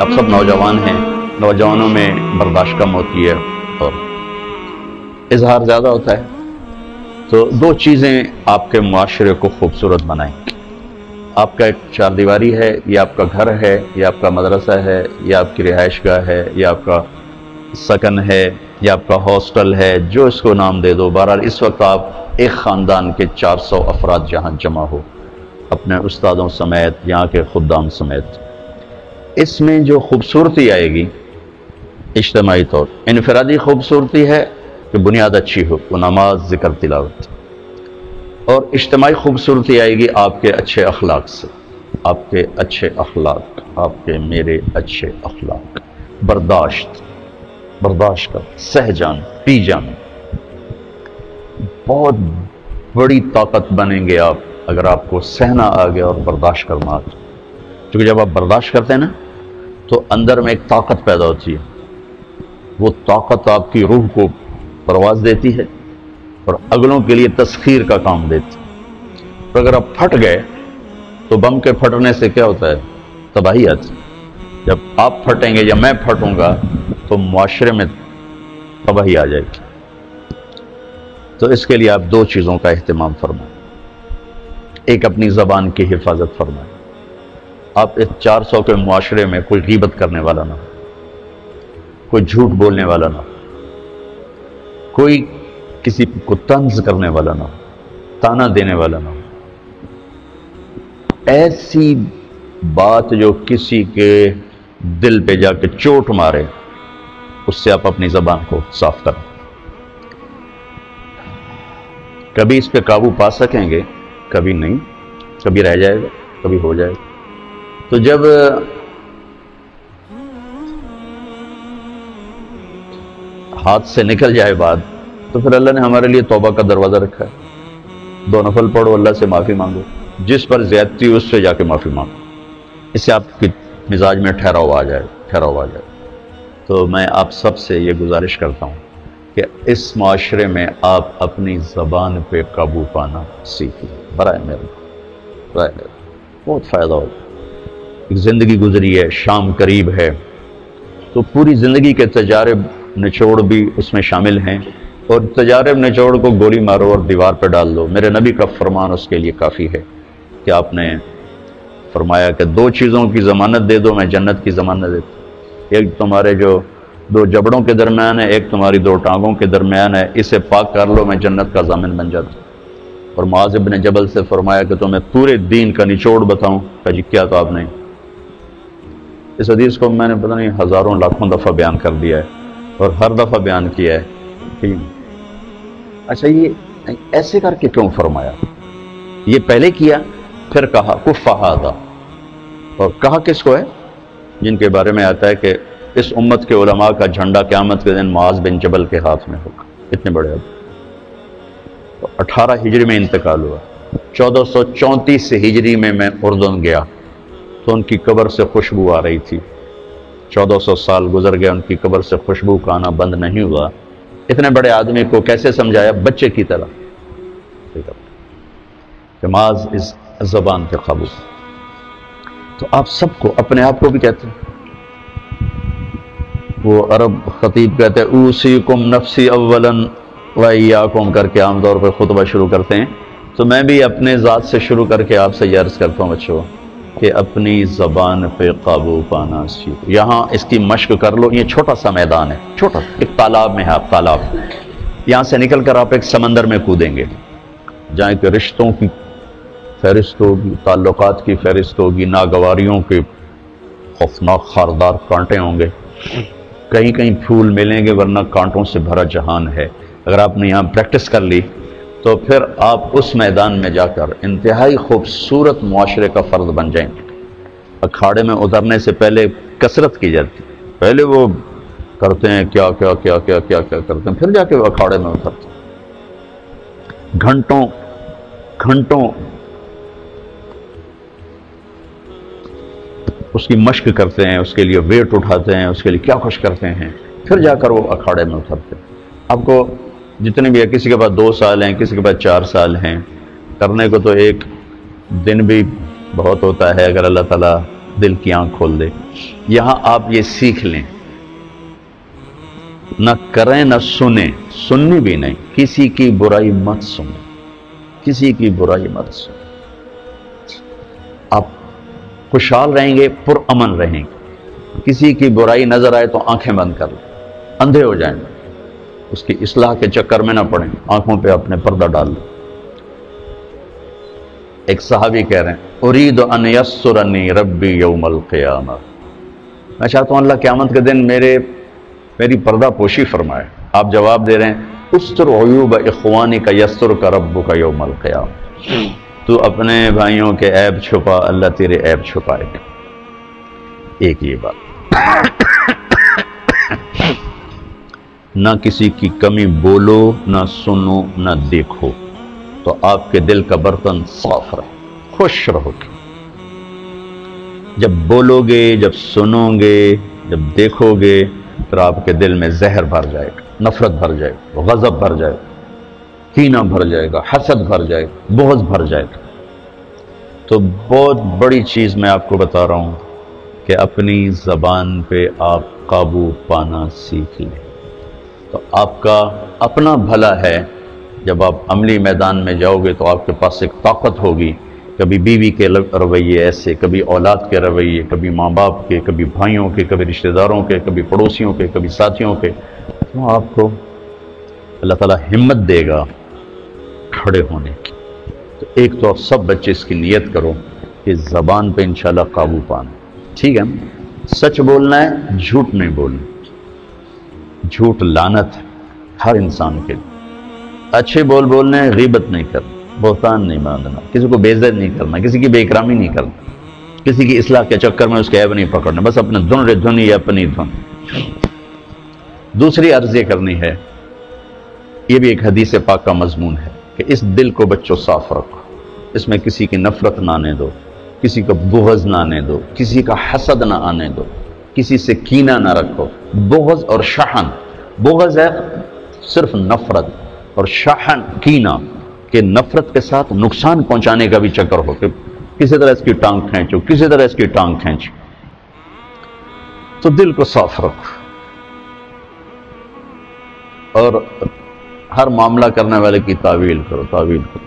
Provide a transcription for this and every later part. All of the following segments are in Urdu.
اب سب نوجوان ہیں، نوجوانوں میں برداشت کم ہوتی ہے اور اظہار زیادہ ہوتا ہے. تو دو چیزیں آپ کے معاشرے کو خوبصورت بنائیں. آپ کا ایک چار دیواری ہے، یا آپ کا گھر ہے، یا آپ کا مدرسہ ہے، یا آپ کی رہائش گاہ ہے، یا آپ کا سکن ہے، یا آپ کا ہاسٹل ہے، جو اس کو نام دے دو. بہرحال اس وقت آپ ایک خاندان کے 400 افراد جہاں جمع ہو، اپنے استادوں سمیت، یہاں کے خدام سمیت. اس میں جو خوبصورتی آئے گی اجتماعی طور، انفرادی خوبصورتی ہے کہ بنیاد اچھی ہو، وہ نماز، ذکر، تلاوت. اور اجتماعی خوبصورتی آئے گی آپ کے اچھے اخلاق سے. آپ کے اچھے اخلاق، آپ کے میرے اچھے اخلاق، برداشت کر، سہ جان، پی جان. بہت بڑی طاقت بنیں گے آپ اگر آپ کو سہنا آ گیا اور برداشت کرنا آ گیا. کیونکہ جب آپ برداشت کرتے ہیں نا تو اندر میں ایک طاقت پیدا ہوتی ہے. وہ طاقت آپ کی روح کو پرواز دیتی ہے اور اگلوں کے لیے تسخیر کا کام دیتی ہے. اور اگر آپ پھٹ گئے تو بم کے پھٹنے سے کیا ہوتا ہے؟ تباہی آتی. جب آپ پھٹیں گے یا میں پھٹوں گا تو معاشرے میں تباہی آ جائے گی. تو اس کے لیے آپ دو چیزوں کا اہتمام فرمائیں. ایک، اپنی زبان کی حفاظت فرمائیں. آپ اس 400 کے معاشرے میں کوئی غیبت کرنے والا نہ ہو، کوئی جھوٹ بولنے والا نہ ہو، کوئی کسی کو طنز کرنے والا نہ ہو، تانا دینے والا نہ ہو. ایسی بات جو کسی کے دل پہ جا کے چوٹ مارے، اس سے آپ اپنی زبان کو صاف کریں. کبھی اس پہ قابو پا سکیں گے، کبھی نہیں، کبھی رہ جائے گا، کبھی ہو جائے گا. تو جب ہاتھ سے نکل جائے بات تو پھر اللہ نے ہمارے لیے توبہ کا دروازہ رکھا ہے. 2 نفل پڑھو، اللہ سے معافی مانگو، جس پر زیادتی ہو اس سے جا کے معافی مانگو. اس سے آپ کی مزاج میں ٹھہراؤ آ جائے. تو میں آپ سب سے یہ گزارش کرتا ہوں کہ اس معاشرے میں آپ اپنی زبان پہ قابو پانا سیکھیں. برائے مہربانی بہت فائدہ ہوگا. ایک زندگی گزری ہے، شام قریب ہے، تو پوری زندگی کے تجارب نچوڑ بھی اس میں شامل ہیں. اور تجارب نچوڑ کو گولی مارو اور دیوار پہ ڈال دو. میرے نبی کا فرمان اس کے لیے کافی ہے کہ آپ نے فرمایا کہ 2 چیزوں کی ضمانت دے دو، میں جنت کی ضمانت دیتا ہوں. ایک تمہارے جو 2 جبڑوں کے درمیان ہے، ایک تمہاری 2 ٹانگوں کے درمیان ہے، اسے پاک کر لو، میں جنت کا ضامن بن جاتا ہوں. اور معاذ بن جبل سے فرمایا کہ تمہیں پورے دین کا نچوڑ بتاؤں. کہ جی کیا؟ تو آپ نے اس حدیث کو میں نے پتہ نہیں ہزاروں لاکھوں دفعہ بیان کر دیا ہے اور ہر دفعہ بیان کیا ہے. ٹھیک. اچھا، یہ ایسے کر کے کیوں فرمایا؟ یہ پہلے کیا، پھر کہا کف ھذا. اور کہا کس کو ہے؟ جن کے بارے میں آتا ہے کہ اس امت کے علماء کا جھنڈا قیامت کے دن معاذ بن جبل کے ہاتھ میں ہوگا. اتنے بڑے اب 18 ہجری میں انتقال ہوا. 1434 ہجری میں اردن گیا تو ان کی قبر سے خوشبو آ رہی تھی. 1400 سال گزر گئے، ان کی قبر سے خوشبو کا آنا بند نہیں ہوا. اتنے بڑے آدمی کو کیسے سمجھایا؟ بچے کی طرح کہ معاذ اس زبان کے قابو. تو آپ سب کو، اپنے آپ کو بھی کہتے ہیں، وہ عرب خطیب کہتے ہیں اوصیکم نفسی اولا و ایاکم کر کے عام طور پہ خطبہ شروع کرتے ہیں. تو میں بھی اپنے ذات سے شروع کر کے آپ سے یہ عرض کرتا ہوں بچوں کہ اپنی زبان پہ قابو پانا سیکھو. یہاں اس کی مشق کر لو. یہ چھوٹا سا میدان ہے، چھوٹا، ایک تالاب میں ہے. آپ تالاب، یہاں سے نکل کر آپ ایک سمندر میں کودیں گے جہاں کہ رشتوں کی فہرست ہوگی، تعلقات کی فہرست ہوگی، ناگواریوں کے خوفناک خاردار کانٹے ہوں گے. کہیں کہیں پھول ملیں گے ورنہ کانٹوں سے بھرا جہان ہے. اگر آپ نے یہاں پریکٹس کر لی تو پھر آپ اس میدان میں جا کر انتہائی خوبصورت معاشرے کا فرد بن جائیں گے. اکھاڑے میں اترنے سے پہلے کثرت کی جاتی ہے. پہلے وہ کرتے ہیں کیا کیا کیا کیا کیا کیا کرتے ہیں، پھر جا کے وہ اکھاڑے میں اترتے ہیں. گھنٹوں گھنٹوں اس کی مشق کرتے ہیں، اس کے لیے ویٹ اٹھاتے ہیں، اس کے لیے کیا کچھ کرتے ہیں، پھر جا کر وہ اکھاڑے میں اترتے ہیں. آپ کو جتنے بھی ہے، کسی کے پاس 2 سال ہیں، کسی کے پاس 4 سال ہیں، کرنے کو تو ایک دن بھی بہت ہوتا ہے اگر اللہ تعالیٰ دل کی آنکھ کھول دے۔ یہاں آپ یہ سیکھ لیں، نہ کریں نہ سنیں، سننی بھی نہیں، کسی کی برائی مت سنیں، کسی کی برائی مت سنیں۔ آپ خوشحال رہیں گے، پرامن رہیں گے۔ کسی کی برائی نظر آئے تو آنکھیں بند کر لیں، اندھے ہو جائیں، اس کی اصلاح کے چکر میں نہ پڑیں، آنکھوں پہ اپنے پردہ ڈال لیں۔ ایک صحابی کہہ رہے ہیں ارید ان یسرنی ربی یوم القیامہ، میں چاہتا ہوں اللہ قیامت کے دن میری پردہ پوشی فرمائے۔ آپ جواب دے رہے ہیں استر عیوب اخوانی کا یستر کا رب کا یوم القیامہ، تو اپنے بھائیوں کے عیب چھپا، اللہ تیرے عیب چھپائے گا۔ ایک یہ بات، نہ کسی کی کمی بولو، نہ سنو، نہ دیکھو، تو آپ کے دل کا برتن صاف رہے، خوش رہو گے۔ جب بولو گے، جب سنو گے، جب دیکھو گے، پھر آپ کے دل میں زہر بھر جائے گا، نفرت بھر جائے گا، غضب بھر جائے گا، کینہ بھر جائے گا، حسد بھر جائے گا، بغض بھر جائے گا۔ تو بہت بڑی چیز میں آپ کو بتا رہا ہوں کہ اپنی زبان پہ آپ قابو پانا سیکھ لیں، تو آپ کا اپنا بھلا ہے۔ جب آپ عملی میدان میں جاؤ گے تو آپ کے پاس ایک طاقت ہوگی، کبھی بیوی کے رویے ایسے، کبھی اولاد کے رویے، کبھی ماں باپ کے، کبھی بھائیوں کے، کبھی رشتہ داروں کے، کبھی پڑوسیوں کے، کبھی ساتھیوں کے، تو آپ کو اللہ تعالیٰ ہمت دے گا کھڑے ہونے کی۔ تو ایک تو آپ سب بچے اس کی نیت کرو کہ زبان پہ انشاءاللہ قابو پانا، ٹھیک ہے؟ سچ بولنا ہے، جھوٹ نہیں بولنا، جھوٹ لعنت ہے ہر انسان کے لیے۔ اچھے بولنے ہیں، غیبت نہیں کرنا، بہتان نہیں باندھنا، کسی کو بے عزت نہیں کرنا، کسی کی بے اکرامی نہیں کرنا، کسی کی اصلاح کے چکر میں اس کے عیب نہیں پکڑنا، بس اپنے دھن یا اپنی دھن۔ دوسری عرض یہ کرنی ہے، یہ بھی ایک حدیث پاک کا مضمون ہے کہ اس دل کو بچوں صاف رکھو، اس میں کسی کی نفرت نہ آنے دو، کسی کا بغض نہ آنے دو، کسی کا حسد نہ آنے دو، کسی سے کینہ نہ رکھو۔ بغض اور شحن، بغض ہے صرف نفرت، اور شحن کینہ کہ نفرت کے ساتھ نقصان پہنچانے کا بھی چکر ہو کہ کسی طرح اس کی ٹانگ کھینچو، کسی طرح اس کی ٹانگ کھینچو۔ تو دل کو صاف رکھو، اور ہر معاملہ کرنے والے کی تعویل کرو، تعویل کرو۔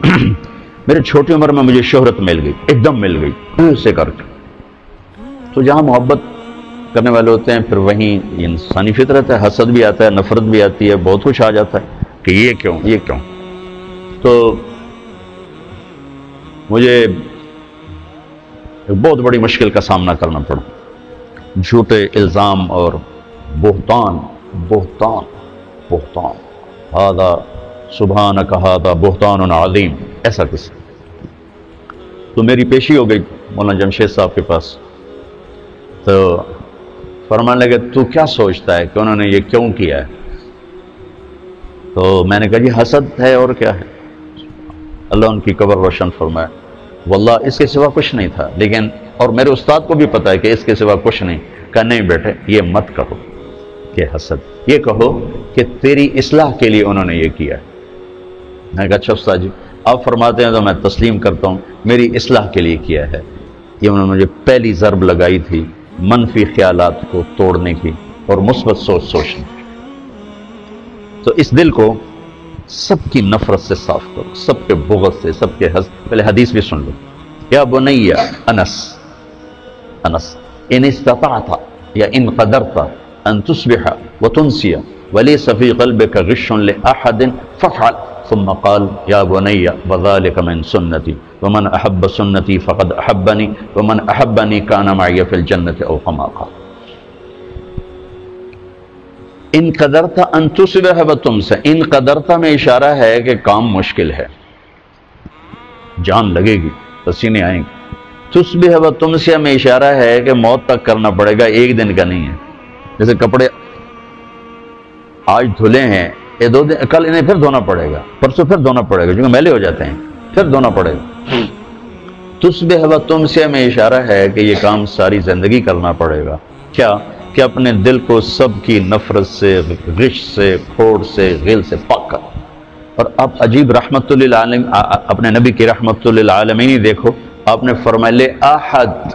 میرے چھوٹی عمر میں مجھے شہرت مل گئی، ایک دم مل گئی ایسے کر کے۔ تو جہاں محبت کرنے والے ہوتے ہیں پھر وہیں انسانی فطرت ہے، حسد بھی آتا ہے، نفرت بھی آتی ہے، بہت کچھ آ جاتا ہے کہ یہ کیوں، یہ کیوں۔ تو مجھے ایک بہت بڑی مشکل کا سامنا کرنا پڑا، جھوٹے الزام اور بہتان، بہتان، بہتان، ہذا سبحانک ہذا بہتان عظیم، ایسا کچھ۔ تو میری پیشی ہو گئی مولانا جمشید صاحب کے پاس، تو فرمانے لگے تو کیا سوچتا ہے کہ انہوں نے یہ کیوں کیا ہے؟ تو میں نے کہا جی حسد ہے اور کیا ہے۔ اللہ ان کی قبر روشن فرمائے، واللہ اس کے سوا کچھ نہیں تھا، لیکن اور میرے استاد کو بھی پتا ہے کہ اس کے سوا کچھ نہیں۔ کہا نہیں بیٹے، یہ مت کہو کہ حسد، یہ کہو کہ تیری اصلاح کے لیے انہوں نے یہ کیا ہے۔ میں نے کہا اچھا استاد جی آپ فرماتے ہیں تو میں تسلیم کرتا ہوں، میری اصلاح کے لیے کیا ہے۔ یہ انہوں نے مجھے پہلی ضرب لگائی تھی منفی خیالات کو توڑنے کی اور مثبت سوچ سوچنے کی۔ تو اس دل کو سب کی نفرت سے صاف کرو، سب کے بغض سے، سب کے حسد۔ پہلے حدیث بھی سن لو، یا بنی انس ان استطعت یا ان قدرت ان تصبح وتنسی وليس في قلبك غش لأحد فافعل، ثم قال يا بني وذلك من سنتي ومن أحب سنتي فقد أحبني ومن أحبني كان معي في الجنة أو كما قال۔ ان قدرت ان تصبح وتنسی، ان قدرت میں اشارہ ہے کہ کام مشکل ہے، جان لگے گی، پسینے آئیں گے۔ تصبح وتنسی میں اشارہ ہے کہ موت تک کرنا پڑے گا، ایک دن کا نہیں ہے۔ جیسے کپڑے آج دھلے ہیں، یہ 2 دن، کل انہیں پھر دھونا پڑے گا، پرسوں پھر دھونا پڑے گا، کیونکہ میلے ہو جاتے ہیں، پھر دھونا پڑے گا۔ تصبح وتنسی میں اشارہ ہے کہ یہ کام ساری زندگی کرنا پڑے گا۔ کیا؟ کہ اپنے دل کو سب کی نفرت سے، غش سے، کھوڑ سے، غل سے پاک کر۔ اور اب عجیب رحمت للعالمین، اپنے نبی کی رحمت للعالمین دیکھو، آپ نے فرمایا لے احد،